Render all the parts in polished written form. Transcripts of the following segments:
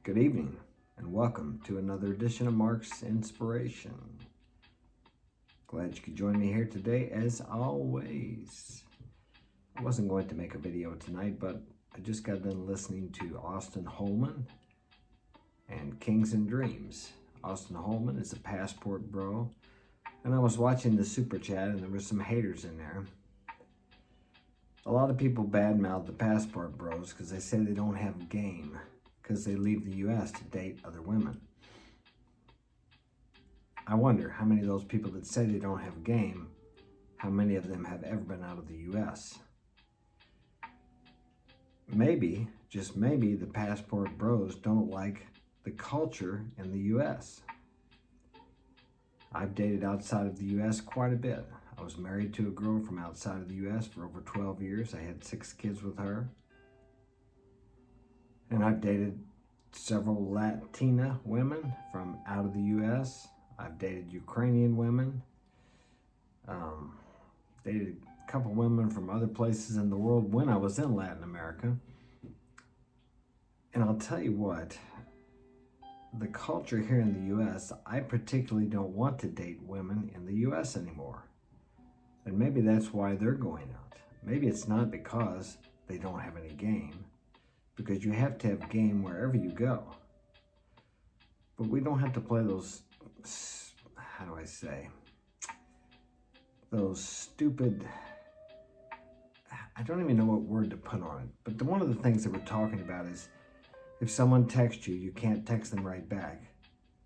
Good evening, and welcome to another edition of Mark's Inspiration. Glad you could join me here today, as always. I wasn't going to make a video tonight, but I just got done listening to Austin Holman and Kings and Dreams. Austin Holman is a passport bro, and I was watching the super chat, and there were some haters in there. A lot of people badmouth the passport bros because they say they don't have game, because they leave the U.S. to date other women. I wonder how many of those people that say they don't have game, how many of them have ever been out of the U.S. Maybe, just maybe, the passport bros don't like the culture in the U.S. I've dated outside of the U.S. quite a bit. I was married to a girl from outside of the U.S. for over 12 years. I had 6 kids with her. And I've dated several Latina women from out of the U.S. I've dated Ukrainian women. Dated a couple women from other places in the world when I was in Latin America. And I'll tell you what, the culture here in the U.S., I particularly don't want to date women in the U.S. anymore. And maybe that's why they're going out. Maybe it's not because they don't have any game, because you have to have game wherever you go. But we don't have to play those, how do I say, those stupid, I don't even know what word to put on it, but one of the things that we're talking about is if someone texts you, you can't text them right back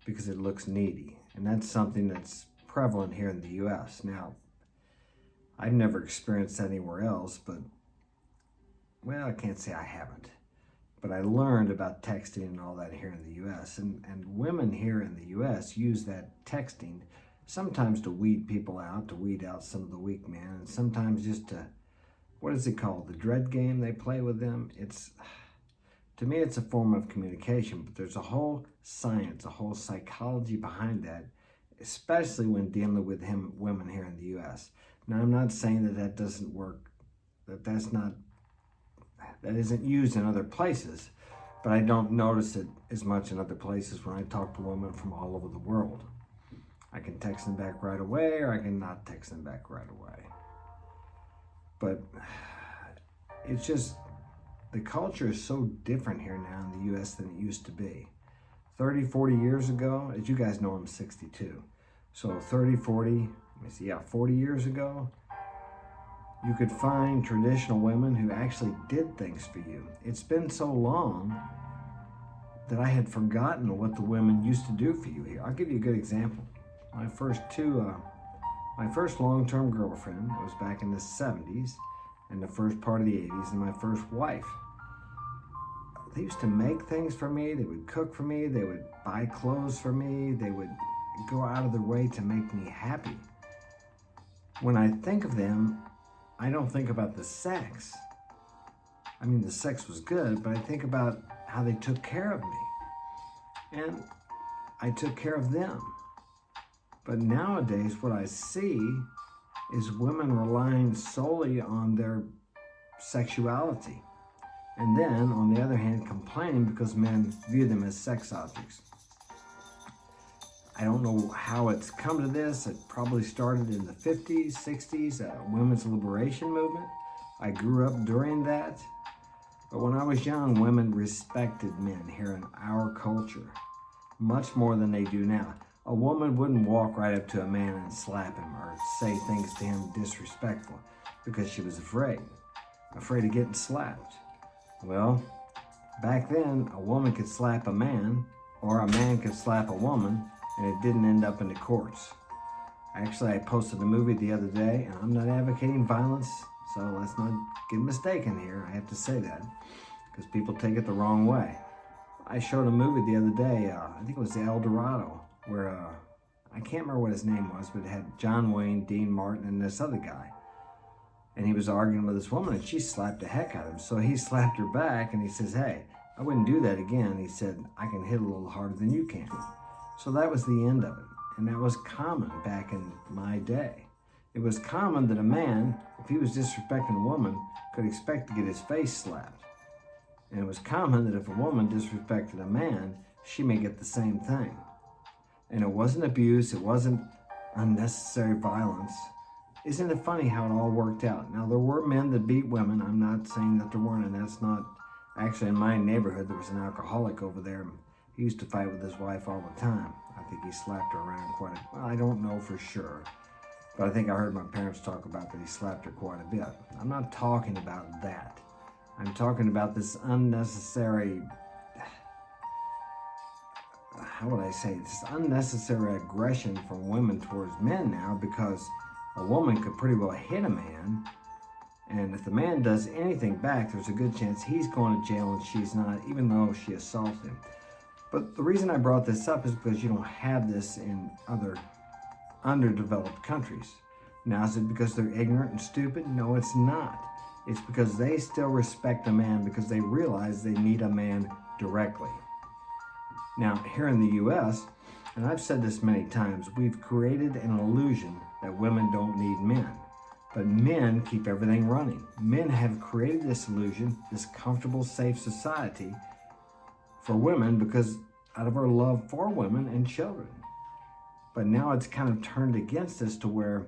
because it looks needy. And that's something that's prevalent here in the U.S. Now, I've never experienced that anywhere else, but, well, I can't say I haven't. But I learned about texting and all that here in the U.S. And women here in the U.S. use that texting sometimes to weed people out, to weed out some of the weak men, and sometimes just to, what is it called, the dread game they play with them. It's, to me, it's a form of communication, but there's a whole science, a whole psychology behind that, especially when dealing with women here in the U.S. Now, I'm not saying that that doesn't work, that isn't used in other places, but I don't notice it as much in other places when I talk to women from all over the world. I can text them back right away, or I can not text them back right away. But it's just, the culture is so different here now in the U.S. than it used to be. 30, 40 years ago, as you guys know, I'm 62. So 30, 40, 40 years ago, you could find traditional women who actually did things for you. It's been so long that I had forgotten what the women used to do for you here. I'll give you a good example. My first long-term girlfriend was back in the 70s and the first part of the 80s, and my first wife. They used to make things for me. They would cook for me. They would buy clothes for me. They would go out of their way to make me happy. When I think of them, I don't think about the sex. I mean, the sex was good, but I think about how they took care of me. And I took care of them. But nowadays, what I see is women relying solely on their sexuality. And then, on the other hand, complaining because men view them as sex objects. I don't know how it's come to this. It probably started in the 50s, 60s, women's liberation movement. I grew up during that. But when I was young, women respected men here in our culture much more than they do now. A woman wouldn't walk right up to a man and slap him or say things to him disrespectful because she was afraid of getting slapped. Well, back then, a woman could slap a man, or a man could slap a woman, and it didn't end up in the courts. Actually, I posted a movie the other day, and I'm not advocating violence, so let's not get mistaken here. I have to say that, because people take it the wrong way. I showed a movie the other day, I think it was The El Dorado, where, I can't remember what his name was, but it had John Wayne, Dean Martin, and this other guy. And he was arguing with this woman, and she slapped the heck out of him. So he slapped her back, and he says, "Hey, I wouldn't do that again." He said, "I can hit a little harder than you can." So that was the end of it. And that was common back in my day. It was common that a man, if he was disrespecting a woman, could expect to get his face slapped. And it was common that if a woman disrespected a man, she may get the same thing. And it wasn't abuse, it wasn't unnecessary violence. Isn't it funny how it all worked out? Now, there were men that beat women. I'm not saying that there weren't, and that's not... Actually, in my neighborhood, there was an alcoholic over there. He used to fight with his wife all the time. I think he slapped her around quite a... Well, I don't know for sure. But I think I heard my parents talk about that he slapped her quite a bit. I'm not talking about that. I'm talking about this unnecessary... How would I say? This unnecessary aggression from women towards men now, because a woman could pretty well hit a man, and if the man does anything back, there's a good chance he's going to jail and she's not, even though she assaulted him. But the reason I brought this up is because you don't have this in other underdeveloped countries. Now, is it because they're ignorant and stupid? No, it's not. It's because they still respect a man because they realize they need a man directly. Now, here in the U.S., and I've said this many times, we've created an illusion that women don't need men. But men keep everything running. Men have created this illusion, this comfortable, safe society for women because out of our love for women and children. But now it's kind of turned against us to where,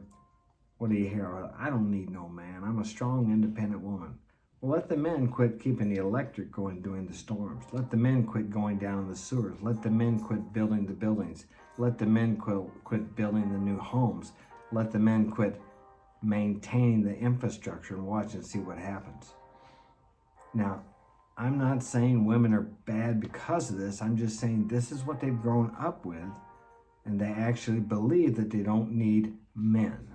what do you hear? I don't need no man. I'm a strong, independent woman. Well, let the men quit keeping the electric going during the storms. Let the men quit going down in the sewers. Let the men quit building the buildings. Let the men quit building the new homes. Let the men quit maintaining the infrastructure and watch and see what happens. Now, I'm not saying women are bad because of this. I'm just saying this is what they've grown up with, and they actually believe that they don't need men.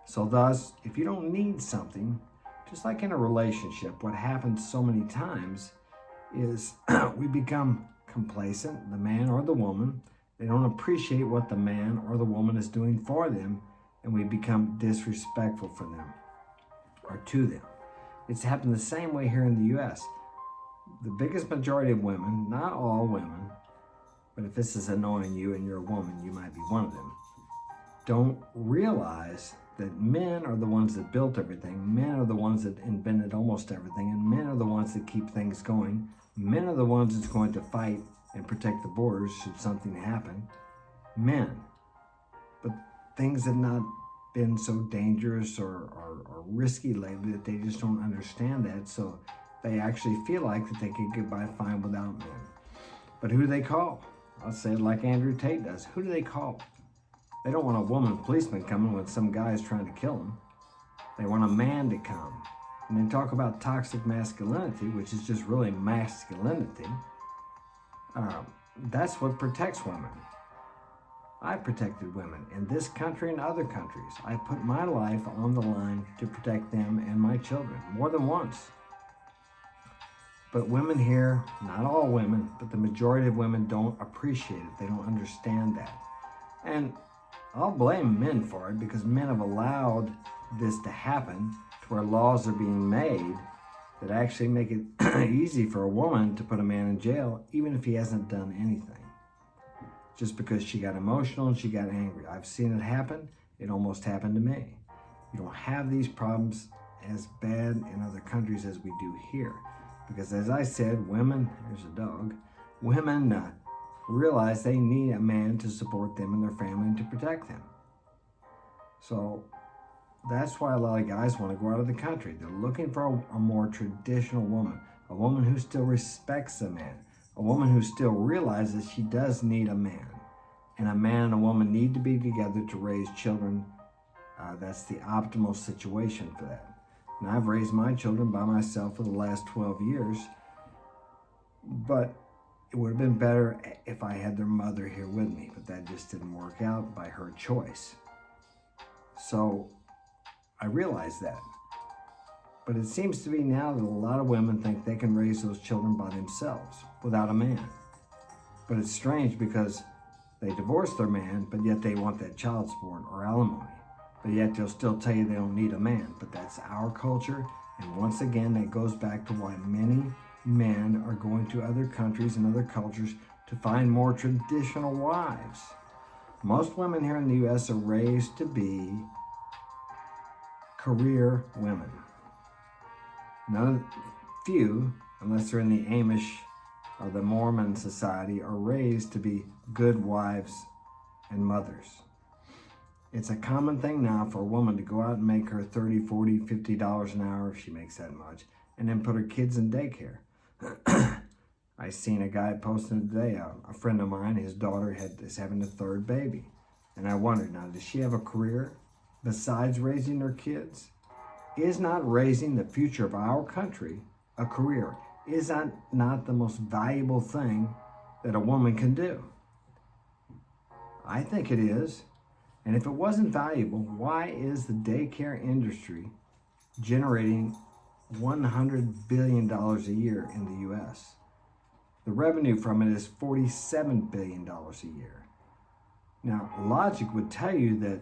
So thus, if you don't need something, just like in a relationship, what happens so many times is we become complacent, the man or the woman. They don't appreciate what the man or the woman is doing for them, and we become disrespectful for them or to them. It's happened the same way here in the U.S. The biggest majority of women, not all women, but if this is annoying you and you're a woman, you might be one of them, don't realize that men are the ones that built everything. Men are the ones that invented almost everything, and men are the ones that keep things going. Men are the ones that's going to fight and protect the borders should something happen. Men. But things have not been so dangerous or risky lately that they just don't understand that, so they actually feel like that they could get by fine without men. But who do they call? I'll say it like Andrew Tate does. Who do they call? They don't want a woman policeman coming when some guy is trying to kill them. They want a man to come. And then talk about toxic masculinity, which is just really masculinity. That's what protects women. I protected women in this country and other countries. I put my life on the line to protect them and my children, more than once. But women here, not all women, but the majority of women don't appreciate it. They don't understand that. And I'll blame men for it because men have allowed this to happen to where laws are being made that actually make it easy for a woman to put a man in jail even if he hasn't done anything. Just because she got emotional and she got angry. I've seen it happen. It almost happened to me. You don't have these problems as bad in other countries as we do here. Because as I said, women, there's a dog, women realize they need a man to support them and their family and to protect them. So that's why a lot of guys want to go out of the country. They're looking for a more traditional woman, a woman who still respects a man, a woman who still realizes she does need a man. And a man and a woman need to be together to raise children. That's the optimal situation for that. And I've raised my children by myself for the last 12 years. But it would have been better if I had their mother here with me. But that just didn't work out by her choice. So I realized that. But it seems to be now that a lot of women think they can raise those children by themselves without a man. But it's strange because they divorce their man, but yet they want that child support or alimony. But yet they'll still tell you they don't need a man. But that's our culture. And once again, that goes back to why many men are going to other countries and other cultures to find more traditional wives. Most women here in the U.S. are raised to be career women. Few unless they're in the Amish or the Mormon society, are raised to be good wives and mothers. It's a common thing now for a woman to go out and make her $30, $40, $50 an hour, if she makes that much, and then put her kids in daycare. I seen a guy posting today, a friend of mine, his daughter is having a third baby. And I wondered, now, does she have a career besides raising her kids? Is not raising the future of our country a career? Is that not the most valuable thing that a woman can do? I think it is. And if it wasn't valuable, why is the daycare industry generating $100 billion a year in the U.S.? The revenue from it is $47 billion a year. Now, logic would tell you that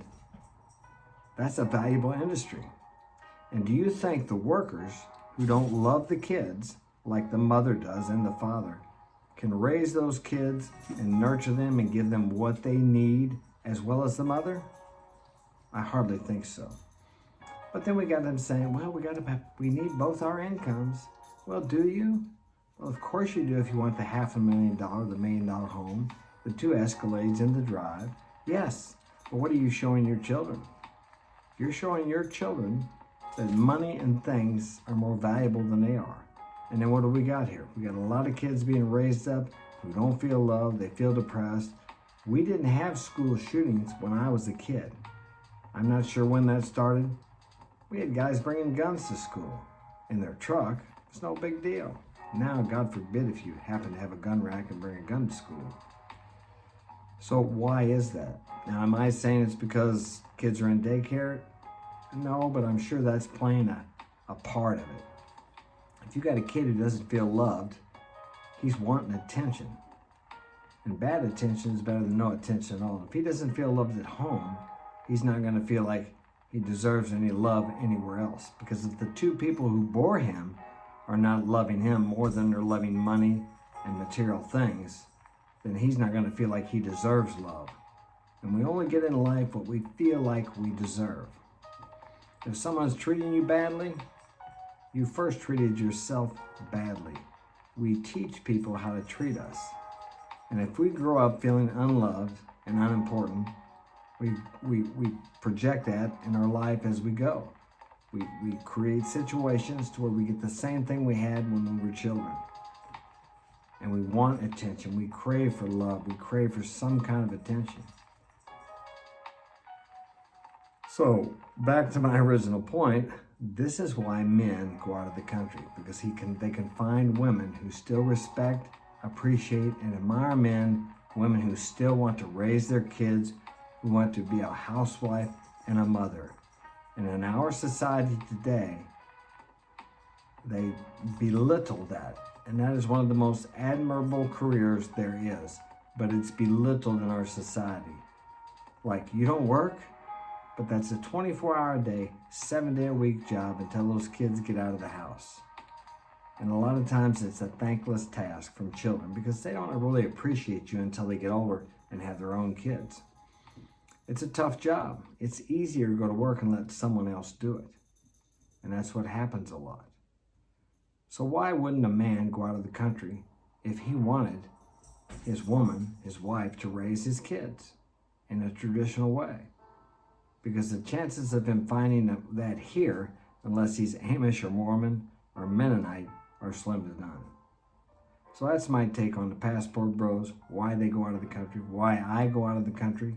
that's a valuable industry. And do you think the workers who don't love the kids like the mother does and the father can raise those kids and nurture them and give them what they need as well as the mother? I hardly think so. But then we got them saying, well, we need both our incomes. Well, do you? Well, of course you do if you want the $500,000, the $1 million home, the 2 Escalades in the drive. Yes, but what are you showing your children? You're showing your children that money and things are more valuable than they are. And then what do we got here? We got a lot of kids being raised up who don't feel loved, they feel depressed. We didn't have school shootings when I was a kid. I'm not sure when that started. We had guys bringing guns to school in their truck. It's no big deal. Now, God forbid if you happen to have a gun rack and bring a gun to school. So why is that? Now, am I saying it's because kids are in daycare? No, but I'm sure that's playing a part of it. If you got a kid who doesn't feel loved, he's wanting attention. And bad attention is better than no attention at all. If he doesn't feel loved at home, he's not going to feel like he deserves any love anywhere else. Because if the 2 people who bore him are not loving him more than they're loving money and material things, then he's not going to feel like he deserves love. And we only get in life what we feel like we deserve. If someone's treating you badly, you first treated yourself badly. We teach people how to treat us. And if we grow up feeling unloved and unimportant, we project that in our life as we go. We create situations to where we get the same thing we had when we were children. And we want attention. We crave for love. We crave for some kind of attention. So, back to my original point, this is why men go out of the country, because they can find women who still respect, appreciate, and admire men, women who still want to raise their kids, who want to be a housewife and a mother. And in our society today, they belittle that. And that is one of the most admirable careers there is. But it's belittled in our society. Like, you don't work, but that's a 24-hour-a-day, 7-day-a-week job until those kids get out of the house. And a lot of times it's a thankless task from children because they don't really appreciate you until they get older and have their own kids. It's a tough job. It's easier to go to work and let someone else do it. And that's what happens a lot. So why wouldn't a man go out of the country if he wanted his woman, his wife, to raise his kids in a traditional way? Because the chances of him finding that here, unless he's Amish or Mormon or Mennonite, are slim to none. So that's my take on the passport bros, why they go out of the country, why I go out of the country.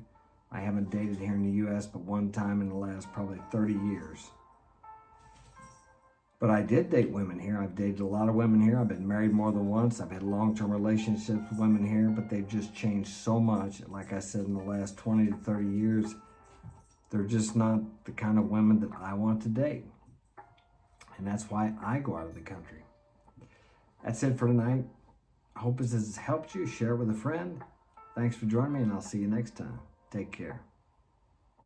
I haven't dated here in the U.S. but one time in the last probably 30 years. But I did date women here. I've dated a lot of women here. I've been married more than once. I've had long-term relationships with women here, but they've just changed so much. Like I said, in the last 20 to 30 years, they're just not the kind of women that I want to date. And that's why I go out of the country. That's it for tonight. I hope this has helped you. Share it with a friend. Thanks for joining me, and I'll see you next time. Take care.